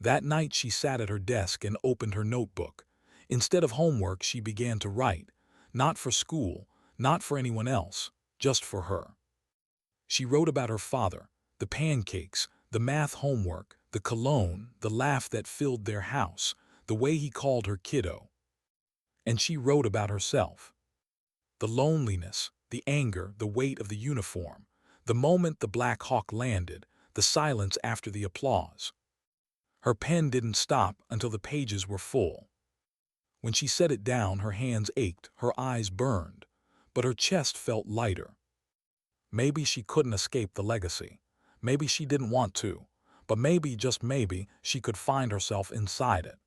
That night she sat at her desk and opened her notebook. Instead of homework, she began to write, not for school, not for anyone else, just for her. She wrote about her father, the pancakes, the math homework, the cologne, the laugh that filled their house, the way he called her kiddo. And she wrote about herself. The loneliness, the anger, the weight of the uniform, the moment the Black Hawk landed, the silence after the applause. Her pen didn't stop until the pages were full. When she set it down, her hands ached, her eyes burned, but her chest felt lighter. Maybe she couldn't escape the legacy. Maybe she didn't want to. But maybe, just maybe, she could find herself inside it.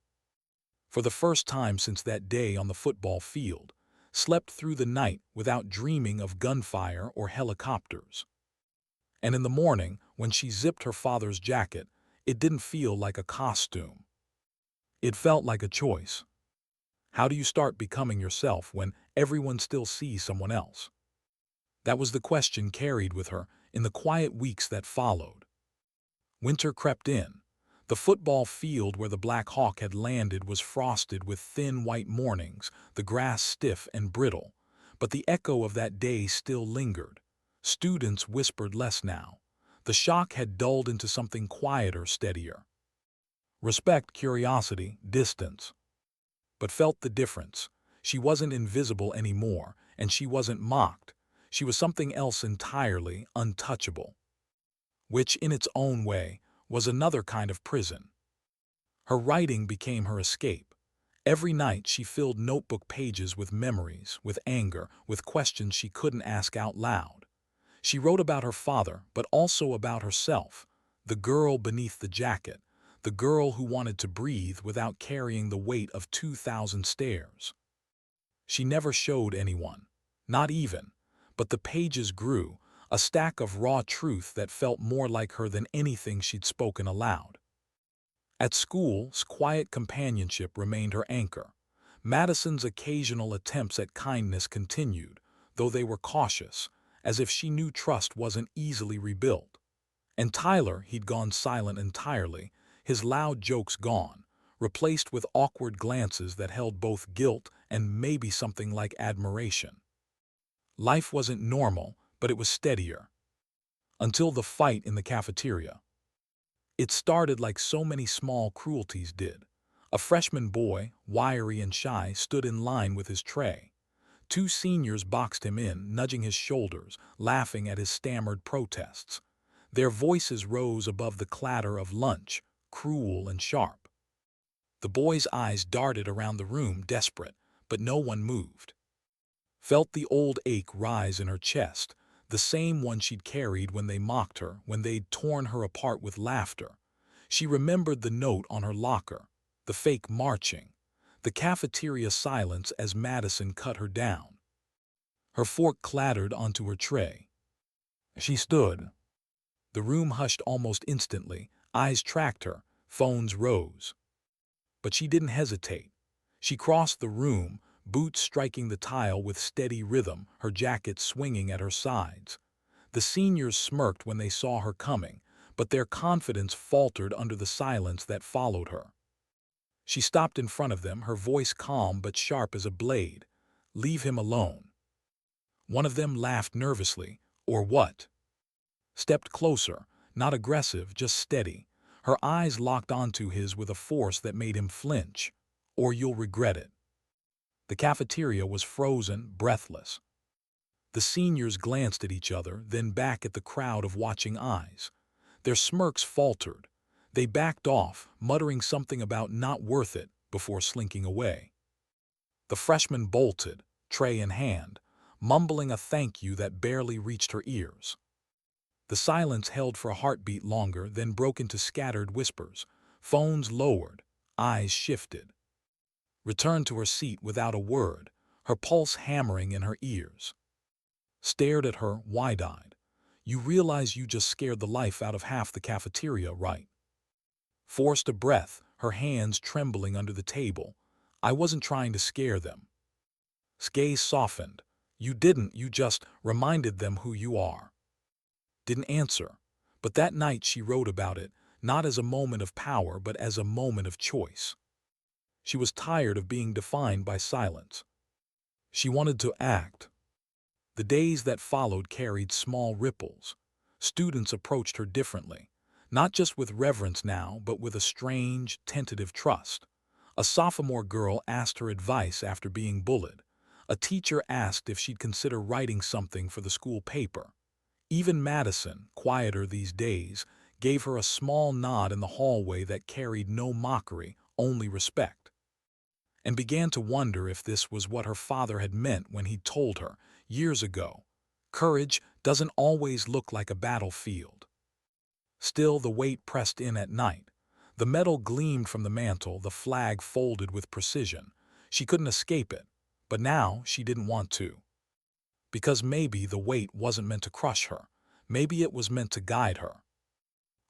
For the first time since that day on the football field, slept through the night without dreaming of gunfire or helicopters. And in the morning, when she zipped her father's jacket, it didn't feel like a costume. It felt like a choice. How do you start becoming yourself when everyone still sees someone else? That was the question carried with her in the quiet weeks that followed. Winter crept in. The football field where the Black Hawk had landed was frosted with thin white mornings, the grass stiff and brittle. But the echo of that day still lingered. Students whispered less now. The shock had dulled into something quieter, steadier. Respect, curiosity, distance. But felt the difference. She wasn't invisible anymore, and she wasn't mocked. She was something else entirely, untouchable. Which, in its own way, was another kind of prison. Her writing became her escape. Every night she filled notebook pages with memories, with anger, with questions she couldn't ask out loud. She wrote about her father, but also about herself, the girl beneath the jacket, the girl who wanted to breathe without carrying the weight of 2,000 stairs. She never showed anyone, not even, but the pages grew, a stack of raw truth that felt more like her than anything she'd spoken aloud. At school, quiet companionship remained her anchor. Madison's occasional attempts at kindness continued, though they were cautious, as if she knew trust wasn't easily rebuilt. And Tyler, he'd gone silent entirely, his loud jokes gone, replaced with awkward glances that held both guilt and maybe something like admiration. Life wasn't normal, but it was steadier. Until the fight in the cafeteria. It started like so many small cruelties did. A freshman boy, wiry and shy, stood in line with his tray. Two seniors boxed him in, nudging his shoulders, laughing at his stammered protests. Their voices rose above the clatter of lunch, cruel and sharp. The boy's eyes darted around the room, desperate, but no one moved. Felt the old ache rise in her chest, the same one she'd carried when they mocked her, when they'd torn her apart with laughter. She remembered the note on her locker, the fake marching, the cafeteria silence as Madison cut her down. Her fork clattered onto her tray. She stood. The room hushed almost instantly. Eyes tracked her. Phones rose. But she didn't hesitate. She crossed the room, boots striking the tile with steady rhythm, her jacket swinging at her sides. The seniors smirked when they saw her coming, but their confidence faltered under the silence that followed her. She stopped in front of them, her voice calm but sharp as a blade. "Leave him alone." One of them laughed nervously. "Or what?" Stepped closer, not aggressive, just steady. Her eyes locked onto his with a force that made him flinch. "Or you'll regret it." The cafeteria was frozen, breathless. The seniors glanced at each other, then back at the crowd of watching eyes. Their smirks faltered. They backed off, muttering something about not worth it, before slinking away. The freshman bolted, tray in hand, mumbling a thank you that barely reached her ears. The silence held for a heartbeat longer, then broke into scattered whispers. Phones lowered, eyes shifted. Returned to her seat without a word, her pulse hammering in her ears. Stared at her, wide-eyed. "You realize you just scared the life out of half the cafeteria, right?" Forced a breath, her hands trembling under the table. "I wasn't trying to scare them." Gaze softened. "You didn't, you just reminded them who you are." Didn't answer, but that night she wrote about it, not as a moment of power but as a moment of choice. She was tired of being defined by silence. She wanted to act. The days that followed carried small ripples. Students approached her differently, not just with reverence now, but with a strange, tentative trust. A sophomore girl asked her advice after being bullied. A teacher asked if she'd consider writing something for the school paper. Even Madison, quieter these days, gave her a small nod in the hallway that carried no mockery, only respect. And began to wonder if this was what her father had meant when he told her, years ago, courage doesn't always look like a battlefield. Still, the weight pressed in at night. The metal gleamed from the mantel, the flag folded with precision. She couldn't escape it, but now she didn't want to. Because maybe the weight wasn't meant to crush her. Maybe it was meant to guide her.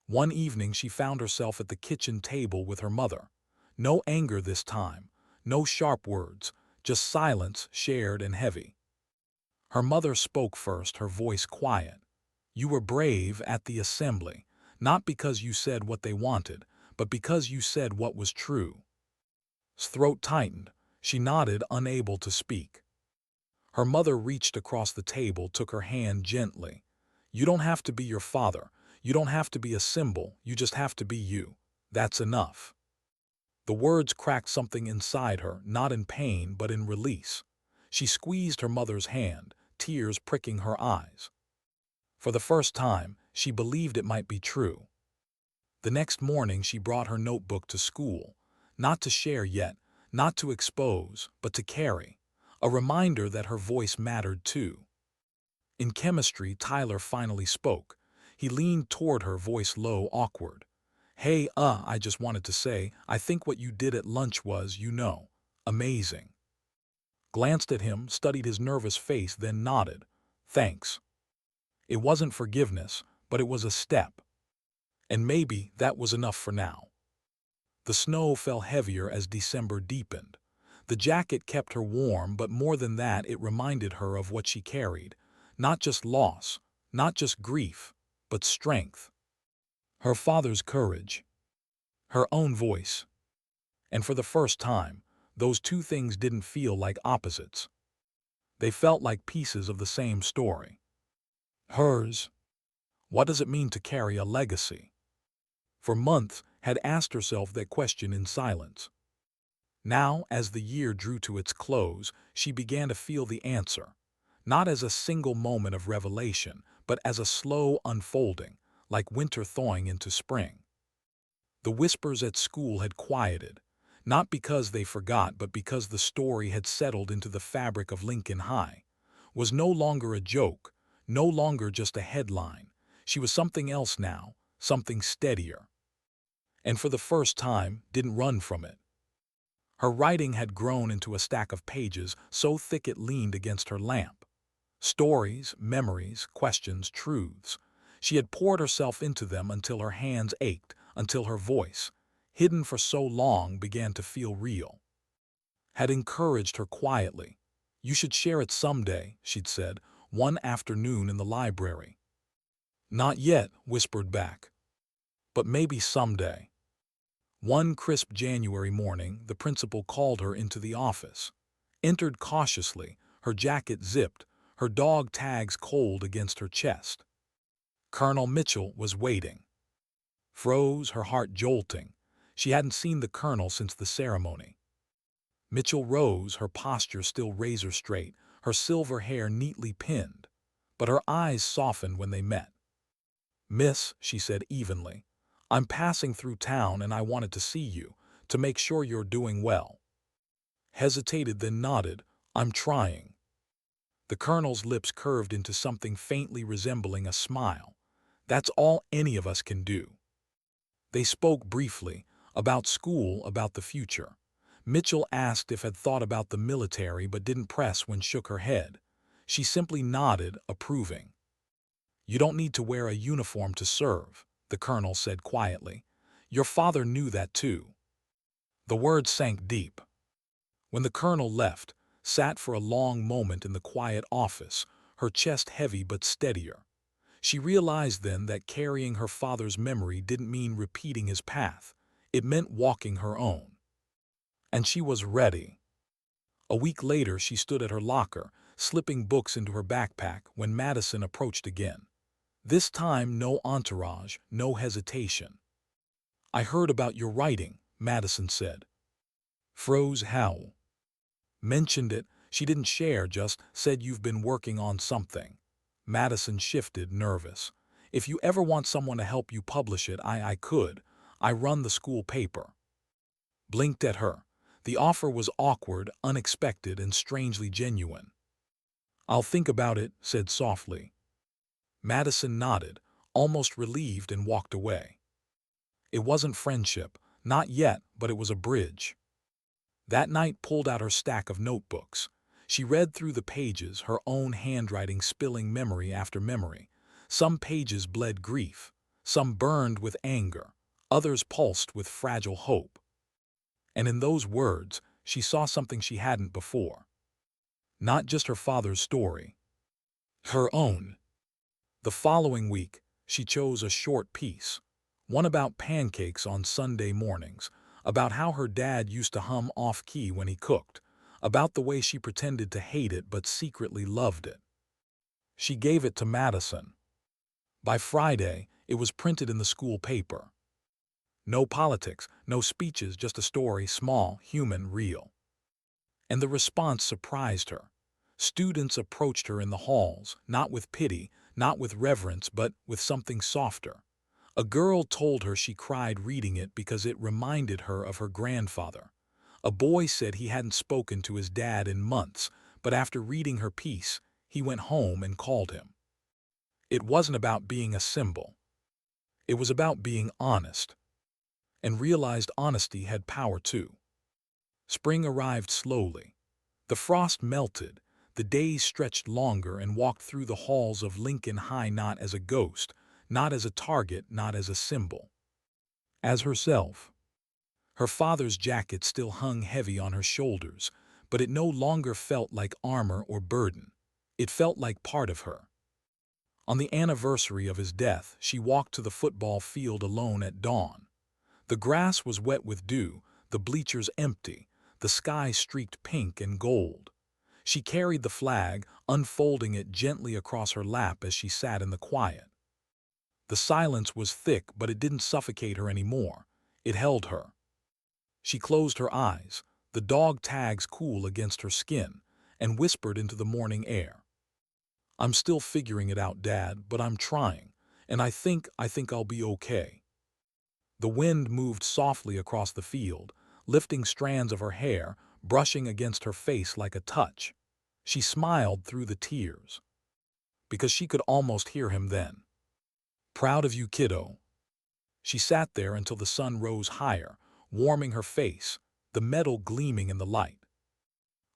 One evening she found herself at the kitchen table with her mother. No anger this time, no sharp words, just silence, shared and heavy. Her mother spoke first, her voice quiet. "You were brave at the assembly, not because you said what they wanted, but because you said what was true." His throat tightened. She nodded, unable to speak. Her mother reached across the table, took her hand gently. "You don't have to be your father. You don't have to be a symbol. You just have to be you. That's enough." The words cracked something inside her, not in pain, but in release. She squeezed her mother's hand, tears pricking her eyes. For the first time, she believed it might be true. The next morning she brought her notebook to school, not to share yet, not to expose, but to carry. A reminder that her voice mattered too. In chemistry, Tyler finally spoke. He leaned toward her, voice low, awkward. "Hey, I just wanted to say, I think what you did at lunch was, amazing." Glanced at him, studied his nervous face, then nodded. "Thanks." It wasn't forgiveness, but it was a step. And maybe that was enough for now. The snow fell heavier as December deepened. The jacket kept her warm, but more than that, it reminded her of what she carried. Not just loss, not just grief, but strength. Her father's courage. Her own voice. And for the first time, those two things didn't feel like opposites. They felt like pieces of the same story. Hers. What does it mean to carry a legacy? For months, had asked herself that question in silence. Now, as the year drew to its close, she began to feel the answer. Not as a single moment of revelation, but as a slow unfolding, like winter thawing into spring. The whispers at school had quieted, not because they forgot, but because the story had settled into the fabric of Lincoln High. Was no longer a joke, no longer just a headline. She was something else now, something steadier. And for the first time, didn't run from it. Her writing had grown into a stack of pages so thick it leaned against her lamp. Stories, memories, questions, truths. She had poured herself into them until her hands ached, until her voice, hidden for so long, began to feel real. Had encouraged her quietly. "You should share it someday," she'd said, one afternoon in the library. "Not yet," whispered back. "But maybe someday." One crisp January morning, the principal called her into the office. Entered cautiously, her jacket zipped, her dog tags cold against her chest. Colonel Mitchell was waiting. Froze, her heart jolting. She hadn't seen the colonel since the ceremony. Mitchell rose, her posture still razor straight, her silver hair neatly pinned. But her eyes softened when they met. "Miss," she said evenly, "I'm passing through town and I wanted to see you, to make sure you're doing well." Hesitated, then nodded. "I'm trying." The colonel's lips curved into something faintly resembling a smile. "That's all any of us can do." They spoke briefly, about school, about the future. Mitchell asked if had thought about the military but didn't press when shook her head. She simply nodded, approving. "You don't need to wear a uniform to serve," the colonel said quietly. "Your father knew that too." The words sank deep. When the colonel left, sat for a long moment in the quiet office, her chest heavy but steadier. She realized then that carrying her father's memory didn't mean repeating his path. It meant walking her own. And she was ready. A week later, she stood at her locker, slipping books into her backpack, when Madison approached again. This time, no entourage, no hesitation. "I heard about your writing," Madison said. Froze. "How?" "Mentioned it. She didn't share, just said you've been working on something." Madison shifted, nervous. "If you ever want someone to help you publish it, I could. I run the school paper." Blinked at her. The offer was awkward, unexpected, and strangely genuine. "I'll think about it," said softly. Madison nodded, almost relieved, and walked away. It wasn't friendship, not yet, but it was a bridge. That night pulled out her stack of notebooks. She read through the pages, her own handwriting spilling memory after memory. Some pages bled grief, some burned with anger, others pulsed with fragile hope. And in those words, she saw something she hadn't before. Not just her father's story. Her own. The following week, she chose a short piece. One about pancakes on Sunday mornings, about how her dad used to hum off-key when he cooked, about the way she pretended to hate it but secretly loved it. She gave it to Madison. By Friday, it was printed in the school paper. No politics, no speeches, just a story, small, human, real. And the response surprised her. Students approached her in the halls, not with pity, not with reverence, but with something softer. A girl told her she cried reading it because it reminded her of her grandfather. A boy said he hadn't spoken to his dad in months, but after reading her piece, he went home and called him. It wasn't about being a symbol. It was about being honest. And realized honesty had power too. Spring arrived slowly. The frost melted, the days stretched longer, and walked through the halls of Lincoln High not as a ghost, not as a target, not as a symbol. As herself. Her father's jacket still hung heavy on her shoulders, but it no longer felt like armor or burden. It felt like part of her. On the anniversary of his death, she walked to the football field alone at dawn. The grass was wet with dew, the bleachers empty, the sky streaked pink and gold. She carried the flag, unfolding it gently across her lap as she sat in the quiet. The silence was thick, but it didn't suffocate her anymore. It held her. She closed her eyes, the dog tags cool against her skin, and whispered into the morning air. "I'm still figuring it out, Dad, but I'm trying, and I think I'll be okay." The wind moved softly across the field, lifting strands of her hair, brushing against her face like a touch. She smiled through the tears, because she could almost hear him then. "Proud of you, kiddo." She sat there until the sun rose higher, warming her face, the metal gleaming in the light.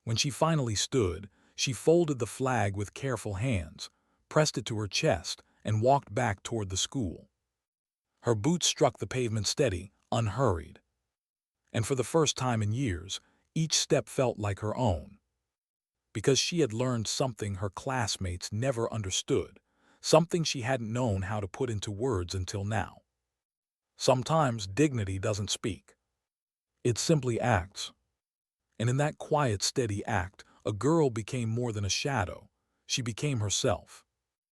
When she finally stood, She folded the flag with careful hands, pressed it to her chest, and walked back toward the school. Her boots struck the pavement steady, unhurried. And for the first time in years, each step felt like her own. Because she had learned something her classmates never understood, something she hadn't known how to put into words until now. Sometimes dignity doesn't speak. It simply acts. And in that quiet, steady act, a girl became more than a shadow. She became herself.